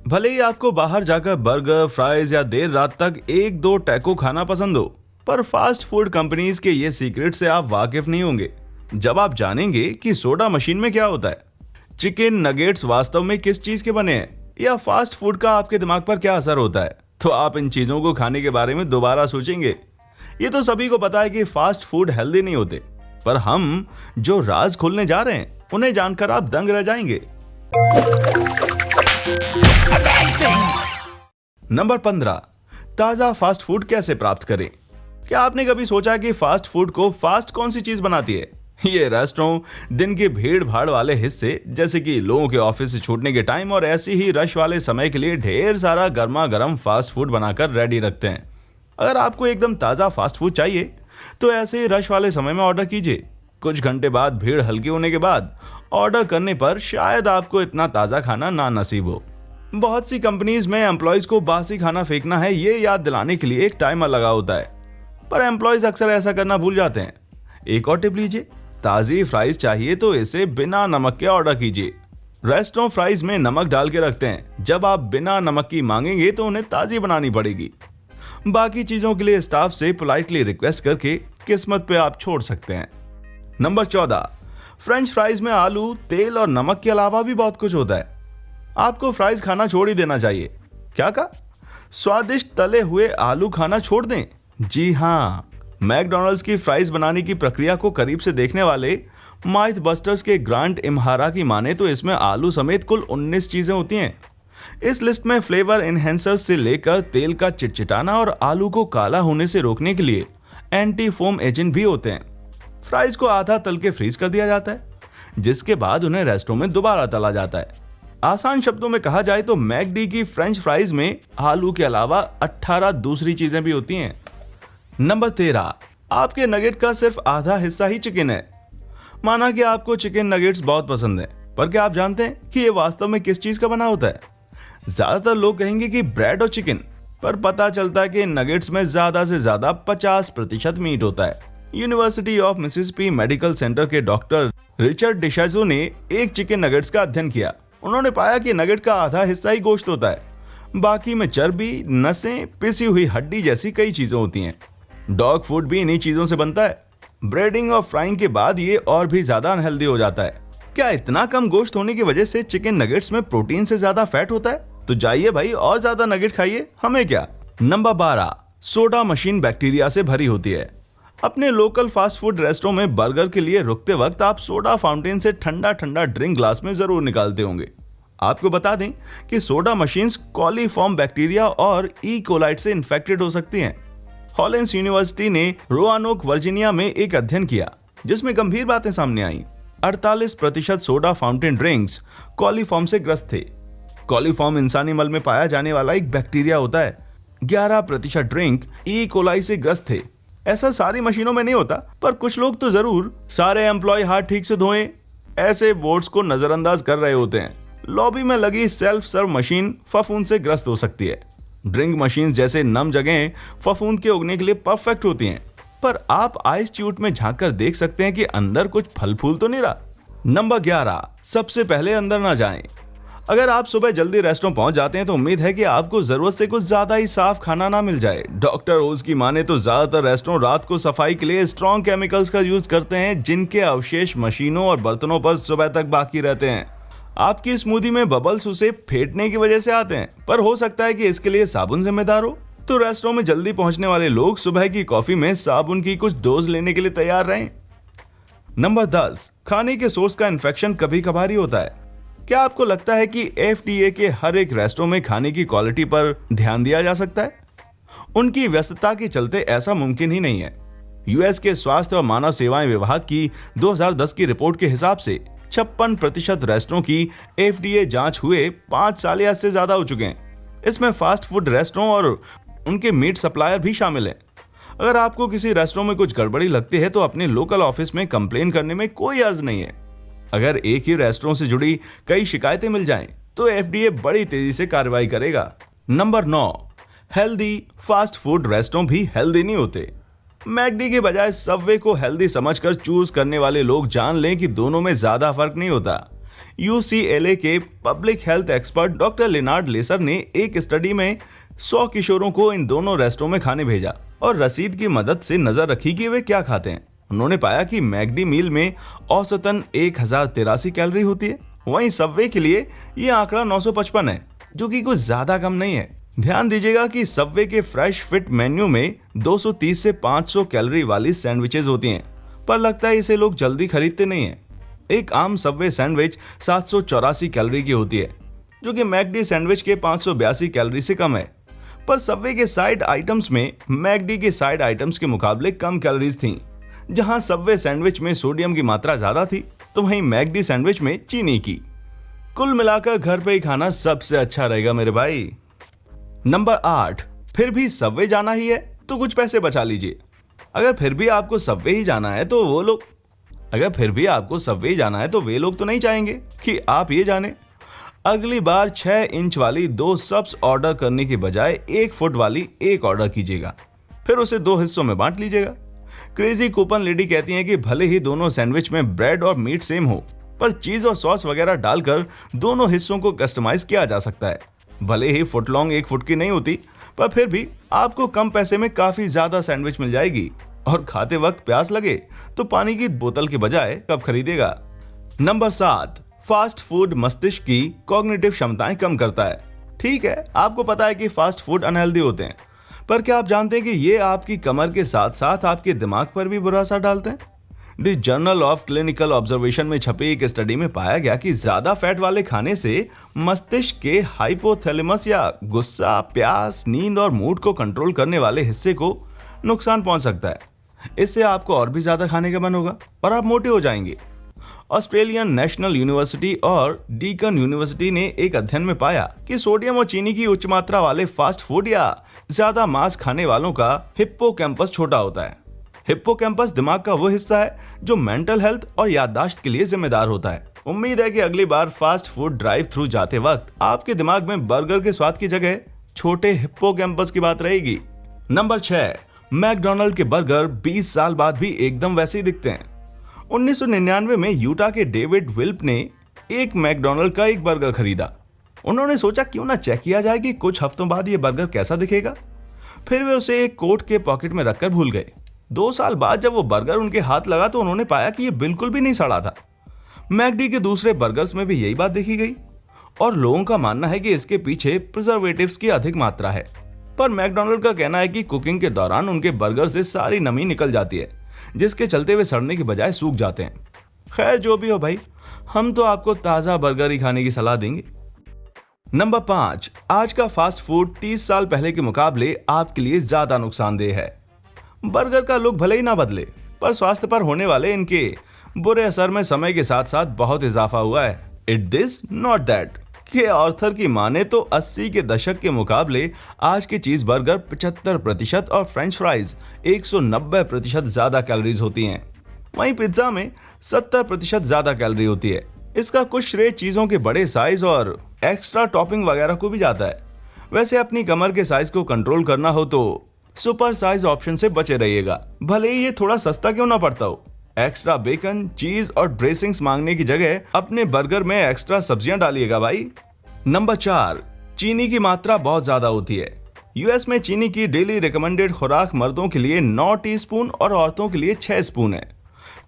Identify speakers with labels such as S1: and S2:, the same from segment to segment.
S1: भले ही आपको बाहर जाकर बर्गर, फ्राइज या देर रात तक एक दो टैको खाना पसंद हो, पर फास्ट फूड कंपनीज के ये सीक्रेट से आप वाकिफ नहीं होंगे जब आप जानेंगे कि सोडा मशीन में क्या होता है, चिकन नगेट्स वास्तव में किस चीज के बने हैं, या फास्ट फूड का आपके दिमाग पर क्या असर होता है। तो आप इन चीजों को खाने के बारे में दोबारा सोचेंगे। ये तो सभी को पता है कि फास्ट फूड हेल्दी नहीं होते, पर हम जो राज खोलने जा रहे हैं उन्हें जानकर आप दंग रह जाएंगे। नंबर 15, ताजा फास्ट फूड कैसे प्राप्त करें। क्या आपने कभी सोचा कि फास्ट फूड को फास्ट कौन सी चीज बनाती है? ये रेस्टोरेंट दिन के भीड़ भाड़ वाले हिस्से, जैसे कि लोगों के ऑफिस से छूटने के टाइम और ऐसे ही रश वाले समय के लिए ढेर सारा गर्मा गर्म फास्ट फूड बनाकर रेडी रखते हैं। अगर आपको एकदम ताजा फास्ट फूड चाहिए तो ऐसे ही रश वाले समय में ऑर्डर कीजिए। कुछ घंटे बाद भीड़ हल्की होने के बाद ऑर्डर करने पर शायद आपको इतना ताजा खाना ना नसीब हो। बहुत सी कंपनीज में एम्प्लॉयज को बासी खाना फेंकना है ये याद दिलाने के लिए एक टाइमर लगा होता है, पर एम्प्लॉयज अक्सर ऐसा करना भूल जाते हैं। एक और टिप लीजिए, ताजी फ्राइज चाहिए तो इसे बिना नमक के ऑर्डर कीजिए। रेस्टोरेंट फ्राइज में नमक डाल के रखते हैं, जब आप बिना नमक की मांगेंगे तो उन्हें ताजी बनानी पड़ेगी। बाकी चीजों के लिए स्टाफ से पोलाइटली रिक्वेस्ट करके किस्मत पे आप छोड़ सकते हैं। नंबर 14, फ्रेंच फ्राइज में आलू, तेल और नमक के अलावा भी बहुत कुछ होता है। आपको फ्राइज खाना छोड़ ही देना चाहिए। क्या कहा? स्वादिष्ट तले हुए आलू खाना छोड़ दें? जी हाँ, मैकडॉनल्ड्स की फ्राइज बनाने की प्रक्रिया को करीब से देखने वाले माइथ बस्टर्स के ग्रांट इम्हारा की माने तो इसमें आलू समेत कुल 19 चीजें होती हैं। इस लिस्ट में फ्लेवर एनहेंसर्स से लेकर तेल का चिटचिटाना और आलू को काला होने से रोकने के लिए एंटी फोम एजेंट भी होते हैं। फ्राइज को आधा तल के फ्रीज कर दिया जाता है, जिसके बाद उन्हें रेस्टोरेंट में दोबारा तला जाता है। आसान शब्दों में कहा जाए तो मैकडी की फ्रेंच फ्राइज में आलू के अलावा 18 दूसरी चीजें भी होती हैं। नंबर 13, आपके नगेट का सिर्फ आधा हिस्सा ही चिकन है। माना कि आपको चिकन नगेट्स बहुत पसंद है, पर क्या आप जानते हैं कि ये वास्तव में किस चीज का बना होता है? ज्यादातर लोग कहेंगे कि ब्रेड और चिकन, पर पता चलता है कि नगेट्स में ज्यादा से ज्यादा 50% मीट होता है। University of Mississippi medical centre के डॉक्टर रिचर्ड डिशाजो ने एक चिकन नगेट्स का अध्ययन किया। उन्होंने पाया कि नगेट का आधा हिस्सा ही गोश्त होता है, बाकी में चर्बी, नसें, पिसी हुई हड्डी जैसी कई चीजें होती हैं। डॉग फूड भी इन्हीं चीजों से बनता है। ब्रेडिंग और फ्राइंग के बाद ये और भी ज्यादा अनहेल्दी हो जाता है। क्या इतना कम गोश्त होने की वजह से चिकन नगेट्स में प्रोटीन से ज्यादा फैट होता है? तो जाइए भाई और ज्यादा नगेट खाइए, हमें क्या। नंबर 12, सोडा मशीन बैक्टीरिया से भरी होती है। अपने लोकल फास्ट फूड रेस्टोरेंट में बर्गर के लिए रुकते वक्त आप सोडा फाउंटेन से ठंडा ठंडा ड्रिंक ग्लास में जरूर निकालते होंगे। आपको बता दें कि सोडा मशीन्स कॉलीफॉर्म बैक्टीरिया और ई कोलाइट से इन्फेक्टेड हो सकती हैं। हॉलिन्स यूनिवर्सिटी ने रोआनोक वर्जीनिया में एक अध्ययन किया जिसमें गंभीर बातें सामने आईं। 48% सोडा फाउंटेन ड्रिंक्स कॉलीफॉर्म से ग्रस्त थे। कॉलीफॉर्म इंसानी मल में पाया जाने वाला एक बैक्टीरिया होता है। 11% ड्रिंक ई कोलाई से ग्रस्त थे। ऐसा सारी मशीनों में नहीं होता, पर कुछ लोग तो जरूर सारे एम्प्लॉय हाथ ठीक से धोएं ऐसे बोर्ड्स को नजरअंदाज कर रहे होते हैं। लॉबी में लगी सेल्फ सर्व मशीन फफूंद से ग्रस्त हो सकती है। ड्रिंक मशीन जैसे नम जगहें फफूंद के उगने के लिए परफेक्ट होती हैं, पर आप आइस ट्यूब में झांककर देख सकते हैं कि अंदर कुछ फल फूल तो नहीं रहा। नंबर 11, सबसे पहले अंदर ना जाएं। अगर आप सुबह जल्दी रेस्टोरेंट पहुंच जाते हैं तो उम्मीद है कि आपको जरूरत से कुछ ज्यादा ही साफ खाना ना मिल जाए। डॉक्टर ओज की माने तो ज्यादातर रेस्टोरेंट रात को सफाई के लिए स्ट्रॉन्ग केमिकल्स का यूज करते हैं, जिनके अवशेष मशीनों और बर्तनों पर सुबह तक बाकी रहते हैं। आपकी स्मूदी में बबल्स उसे फेंटने की वजह से आते हैं, पर हो सकता है कि इसके लिए साबुन जिम्मेदार हो। तो रेस्टोरेंट में जल्दी पहुंचने वाले लोग सुबह की कॉफी में साबुन की कुछ डोज लेने के लिए तैयार रहें। नंबर 10, खाने के सोर्स का इन्फेक्शन कभी कभार ही होता है। क्या आपको लगता है कि FDA के हर एक रेस्टोरेंट में खाने की क्वालिटी पर ध्यान दिया जा सकता है? उनकी व्यस्तता के चलते ऐसा मुमकिन ही नहीं है। यूएस के स्वास्थ्य और मानव सेवाएं विभाग की 2010 की रिपोर्ट के हिसाब से 56% रेस्टोरेंट की FDA जांच हुए 5 साल या से ज्यादा हो चुके हैं। इसमें फास्ट फूड रेस्टोरेंट और उनके मीट सप्लायर भी शामिल हैं। अगर आपको किसी रेस्टोरेंट में कुछ गड़बड़ी लगती है तो अपने लोकल ऑफिस में कंप्लेन करने में कोई अर्ज नहीं है। अगर एक ही रेस्टोरेंट से जुड़ी कई शिकायतें मिल जाएं, तो FDA बड़ी तेजी से कार्रवाई करेगा। Number 9, healthy fast food restaurant भी हेल्दी नहीं होते। मैकडी के बजाय सबवे को हेल्दी समझकर चूज करने वाले लोग जान लें कि दोनों में ज्यादा फर्क नहीं होता। यूसीएलए के public health expert doctor Leonard Lesser ने एक स्टडी में 100 किशोरों को इन दोनों रेस्टोरेंट में खाने भेजा और रसीद की मदद से नजर रखी कि वे क्या खाते हैं। उन्होंने पाया कि मैकडी मील में औसतन 1083 कैलोरी होती है। वहीं सबवे के लिए यह आंकड़ा 955 है, जो कि कुछ ज्यादा कम नहीं है। ध्यान दीजिएगा कि सबवे के फ्रेश फिट मेन्यू में 230 से 500 कैलोरी वाली सैंडविचेज होती हैं, पर लगता है इसे लोग जल्दी खरीदते नहीं हैं। एक आम सबवे सैंडविच 784 कैलोरी की होती है, जो कि मैकडी सैंडविच के 582 कैलोरी से कम है। पर सबवे के साइड आइटम्स में मैकडी के साइड आइटम्स के मुकाबले कम कैलोरीज थीं। जहां सबवे सैंडविच में सोडियम की मात्रा ज्यादा थी, तो वहीं मैकडी सैंडविच में चीनी की। कुल मिलाकर घर पे ही खाना सबसे अच्छा रहेगा मेरे भाई। नंबर 8, फिर भी सबवे जाना ही है तो कुछ पैसे बचा लीजिए। अगर फिर भी आपको सबवे ही जाना है तो वे लोग तो नहीं चाहेंगे कि आप ये जाने। अगली बार 6 इंच वाली 2 सब्स ऑर्डर करने के बजाय 1 फुट वाली एक ऑर्डर कीजिएगा, फिर उसे 2 हिस्सों में बांट लीजिएगा। क्रेजी कूपन लेडी कहती हैं कि भले ही दोनों सैंडविच में ब्रेड और मीट सेम हो, पर चीज और सॉस वगैरह डालकर दोनों हिस्सों को कस्टमाइज किया जा सकता है। भले ही फुट लॉन्ग 1 फुट की नहीं होती, पर फिर भी आपको कम पैसे में काफी ज्यादा सैंडविच मिल जाएगी। और खाते वक्त प्यास लगे तो पानी की बोतल के बजाय कप खरीदेगा। नंबर 7, फास्ट फूड मस्तिष्क की कॉग्निटिव क्षमताएं कम करता है। ठीक है, आपको पता है कि फास्ट फूड अनहेल्दी होते हैं, पर क्या आप जानते हैं कि ये आपकी कमर के साथ साथ आपके दिमाग पर भी बुरा असर डालते हैं? The journal of clinical observation में छपी एक स्टडी में पाया गया कि ज्यादा फैट वाले खाने से मस्तिष्क के हाइपोथैलेमस या गुस्सा, प्यास, नींद और मूड को कंट्रोल करने वाले हिस्से को नुकसान पहुंच सकता है। इससे आपको और भी ज्यादा खाने का मन होगा और आप मोटे हो जाएंगे। ऑस्ट्रेलियन नेशनल यूनिवर्सिटी और डीकन यूनिवर्सिटी ने एक अध्ययन में पाया कि सोडियम और चीनी की उच्च मात्रा वाले फास्ट फूड या ज्यादा मांस खाने वालों का हिप्पोकैम्पस छोटा होता है। हिप्पोकैम्पस दिमाग का वो हिस्सा है जो मेंटल हेल्थ और याददाश्त के लिए जिम्मेदार होता है। उम्मीद है कि अगली बार फास्ट फूड ड्राइव थ्रू जाते वक्त आपके दिमाग में बर्गर के स्वाद की जगह छोटे हिप्पोकैम्पस की बात रहेगी। नंबर 6, मैकडॉनल्ड के बर्गर 20 साल बाद भी एकदम वैसे ही दिखते हैं। 1999 में यूटा के डेविड विल्प ने एक मैकडॉनल्ड का एक बर्गर खरीदा। उन्होंने सोचा क्यों ना चेक किया जाए कि कुछ हफ्तों बाद ये बर्गर कैसा दिखेगा। फिर वे उसे एक कोट के पॉकेट में रखकर भूल गए। 2 साल बाद जब वो बर्गर उनके हाथ लगा तो उन्होंने पाया कि ये बिल्कुल भी नहीं सड़ा था। मैकडी के दूसरे बर्गर्स में भी यही बात देखी गई और लोगों का मानना है कि इसके पीछे प्रिजर्वेटिव्स की अधिक मात्रा है। पर मैकडॉनल्ड का कहना है कि कुकिंग के दौरान उनके बर्गर से सारी नमी निकल जाती है, जिसके चलते वे सड़ने के बजाय सूख जाते हैं। खैर जो भी हो भाई, हम तो आपको ताजा बर्गर ही खाने की सलाह देंगे। नंबर 5, आज का फास्ट फूड 30 साल पहले के मुकाबले आपके लिए ज्यादा नुकसानदेह है। बर्गर का लुक भले ही ना बदले, पर स्वास्थ्य पर होने वाले इनके बुरे असर में समय के साथ साथ बहुत इजाफा हुआ है। इट दिस नॉट दैट के ऑर्थर की माने तो 80 के दशक के मुकाबले आज के चीज बर्गर 75% और फ्रेंच फ्राइज 190% ज्यादा कैलोरीज होती हैं। वहीं पिज्जा में 70% ज्यादा कैलोरी होती है। इसका कुछ श्रेय चीजों के बड़े साइज और एक्स्ट्रा टॉपिंग वगैरह को भी जाता है। वैसे अपनी कमर के साइज को कंट्रोल करना हो तो सुपर साइज ऑप्शन से बचे रहिएगा, भले ही ये थोड़ा सस्ता क्यों ना पड़ता हो। एक्स्ट्रा बेकन, चीज और ड्रेसिंग्स मांगने की जगह अपने बर्गर में एक्स्ट्रा सब्जियां डालिएगा भाई। नंबर 4, चीनी की मात्रा बहुत ज्यादा होती है। यूएस में चीनी की डेली रिकमेंडेड खुराक मर्दों के लिए 9 टीस्पून और औरतों के लिए 6 स्पून है,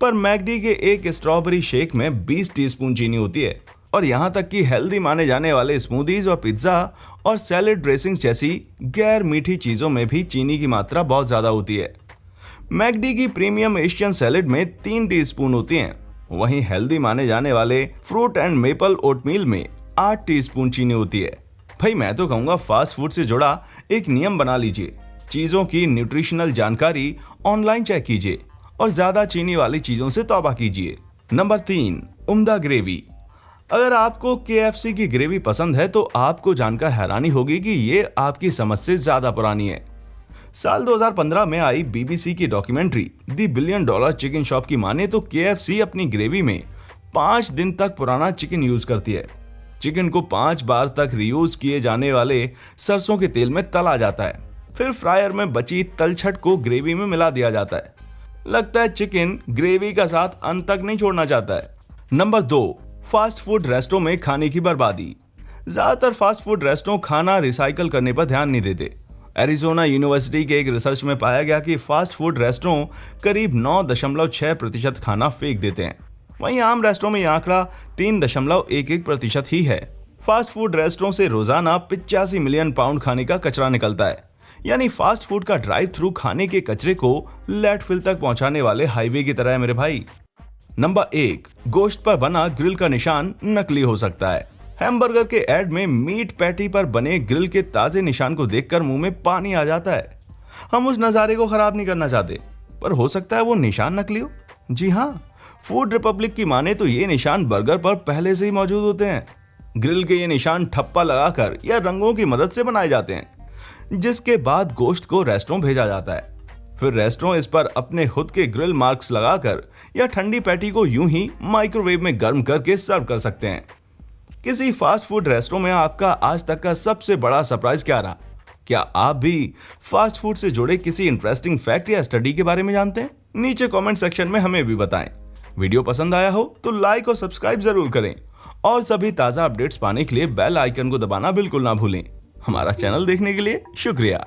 S1: पर मैकडी के एक स्ट्रॉबेरी शेक में 20 टीस्पून चीनी होती है। और यहाँ तक कि हेल्दी माने जाने वाले स्मूदीज और पिज्जा और सैलेड ड्रेसिंग्स जैसी गैर मीठी चीजों में भी चीनी की मात्रा बहुत ज्यादा होती है। मैकडी की प्रीमियम एशियन सैलेड में 3 टीस्पून होती हैं। वहीं हेल्दी माने जाने वाले फ्रूट एंड मेपल ओटमील में 8 टीस्पून चीनी होती है। भाई मैं तो कहूँगा फास्ट फूड से जुड़ा एक नियम बना लीजिए। चीज़ों की न्यूट्रिशनल जानकारी ऑनलाइन चेक कीजिए और ज़्यादा चीनी वाली चीज़ों से तौबा कीजिए। नंबर 3, उम्दा ग्रेवी। अगर आपको KFC की ग्रेवी पसंद है तो आपको जानकर हैरानी होगी कि ये आपकी समझ से ज़्यादा पुरानी है। साल 2015 में आई BBC की documentary the billion dollar chicken shop की माने तो KFC अपनी ग्रेवी में 5 दिन तक पुराना चिकन यूज करती है। चिकन को 5 बार तक रीयूज किए जाने वाले सरसों के तेल में तला जाता है, फिर फ्रायर में बची तलछट को ग्रेवी में मिला दिया जाता है। लगता है चिकन ग्रेवी का साथ अंत तक नहीं छोड़ना चाहता है। नंबर 2, फास्ट फूड रेस्टोरेंट में खाने की बर्बादी। ज्यादातर फास्ट फूड रेस्टोरेंट खाना रिसाइकल करने पर ध्यान नहीं देते। एरिजोना यूनिवर्सिटी के एक रिसर्च में पाया गया कि फास्ट फूड रेस्टोरेंट करीब 9.6% खाना फेंक देते हैं। वहीं आम रेस्टोरेंट में यह आंकड़ा 3.11% ही है। फास्ट फूड रेस्टोरेंट से रोजाना 85 मिलियन पाउंड खाने का कचरा निकलता है। यानी फास्ट फूड का ड्राइव थ्रू खाने के कचरे को लैंडफिल तक पहुंचाने वाले हाईवे की तरह है मेरे भाई। नंबर 1, गोश्त पर बना ग्रिल का निशान नकली हो सकता है। हैमबर्गर के एड में मीट पैटी पर बने ग्रिल के ताजे निशान को देखकर मुंह में पानी आ जाता है। हम उस नजारे को खराब नहीं करना चाहते, पर हो सकता है वो निशान नकली हो। जी हाँ, फूड रिपब्लिक की माने तो ये निशान बर्गर पर पहले से ही मौजूद होते हैं। ग्रिल के ये निशान ठप्पा लगाकर या रंगों की मदद से बनाए जाते हैं, जिसके बाद गोश्त को रेस्टोरेंट भेजा जाता है। फिर रेस्टोरेंट इस पर अपने खुद के ग्रिल मार्क्स लगाकर या ठंडी पैटी को यूं ही माइक्रोवेव में गर्म करके सर्व कर सकते हैं। किसी फास्ट फूड रेस्टोरेंट में आपका आज तक का सबसे बड़ा सरप्राइज क्या रहा? क्या आप भी फास्ट फूड से जुड़े किसी इंटरेस्टिंग फैक्ट या स्टडी के बारे में जानते हैं? नीचे कमेंट सेक्शन में हमें भी बताएं। वीडियो पसंद आया हो तो लाइक और सब्सक्राइब जरूर करें और सभी ताजा अपडेट्स पाने के लिए बेल आइकन को दबाना बिल्कुल ना भूलें। हमारा चैनल देखने के लिए शुक्रिया।